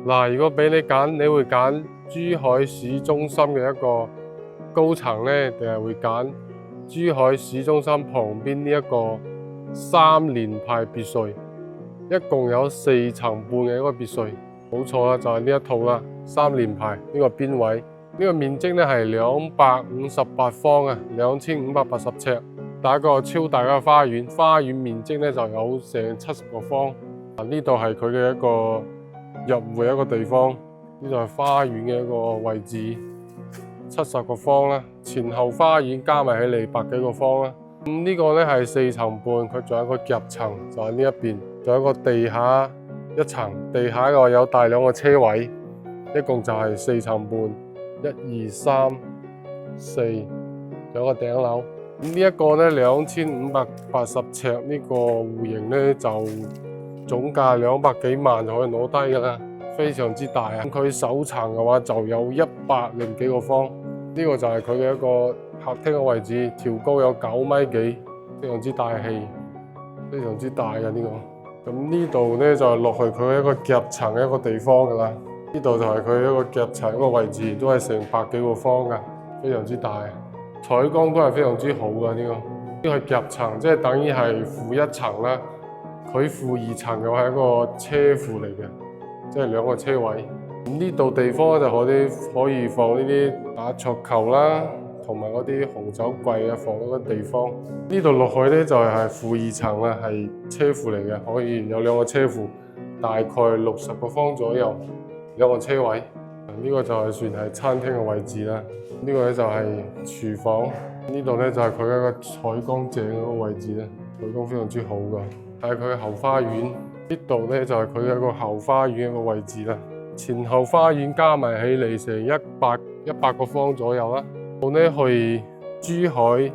嗱，如果俾你揀，你會揀珠海市中心嘅一個高層呢，定係會揀珠海市中心旁邊呢一個3連排別墅？一共有4層半嘅一個別墅，冇錯啦，就係呢一套啦，3連排呢個邊位，呢個面積呢係258方啊，2580尺，打個超大嘅花園，花園面積呢就有成70個方。呢度係佢嘅一個入戶一個地方，呢度係花園嘅一個位置，70個方啦，前後花園加埋起嚟100幾個方啦。呢個呢係4層半，佢仲有一個夾層，就喺呢一邊，仲有一個地下一層，地下嘅話有大2個車位，一共就係4層半，1、2、3、4，仲有個頂樓。呢一個呢2580尺呢個戶型呢，就總價200幾萬就可以攞低㗎啦，非常之大啊！佢首層嘅話就有100幾個方，呢個就係佢嘅一個客廳嘅位置，挑高有9米幾，非常之大氣，非常之大嘅呢個。咁呢度呢就係落去佢一個夾層嘅一個地方㗎啦，呢度就係佢一個夾層一個位置，都係成100幾個方㗎，非常之大，採光都係非常之好㗎呢個。呢個夾層即係等於係負1層啦。佢負2層嘅話係一個車庫嚟嘅，即係2個車位。呢度地方就可以放呢啲打桌球啦，同埋嗰啲紅酒櫃啊，放嗰個地方。呢度落去呢就係負2層啦，係車庫嚟嘅，可以有2個車庫，大概60個方左右，2個車位。呢個就係算係餐廳嘅位置啦。呢個呢就係廚房，呢度呢就係佢一個採光正嗰個位置咧，採光非常之好㗎。係佢嘅後花園，呢度呢就係佢嘅一個後花園一個位置啦。前後花園加埋起嚟成100個方左右啦。到呢去珠海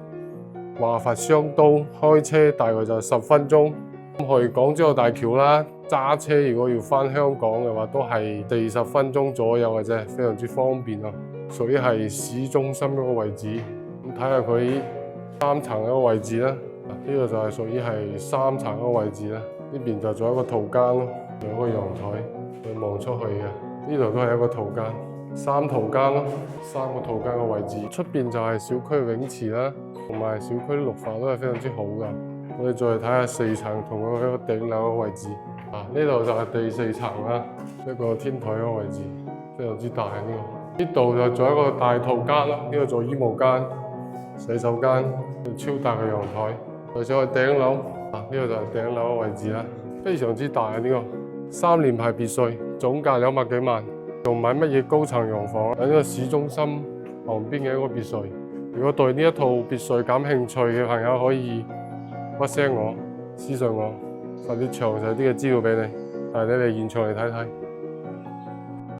華佛商都開車大概就10分鐘，去港珠澳大橋啦。揸車如果要返香港嘅話，都係40分鐘左右嘅啫，非常之方便啊。屬於係市中心嗰個位置。咁睇下佢3層嗰個位置啦。呢個就係屬於係3層嗰個位置啦，呢邊就做一個套間咯，有一個陽台，佢望出去嘅。呢度都係一個套間，3套間咯，3個套間嘅位置。出邊就係小區泳池啦，同埋小區綠化都係非常之好噶。我哋再嚟睇下4層同一個頂樓嘅位置。呢度就係第4層啦，一個天台嘅位置，非常之大呢個。呢度就做一個大套間啦，呢個做衣帽間、洗手間，超大嘅陽台。再上去頂樓，呢個就係頂樓嘅位置啦，非常之大啊！呢個3連排別墅，總價200幾萬，仲買乜嘢高層洋房？喺呢個市中心旁邊嘅一個別墅。如果對呢一套別墅感興趣嘅朋友，可以 WhatsApp 我、私信我，發啲詳細啲嘅資料俾你，帶你哋現場嚟睇睇。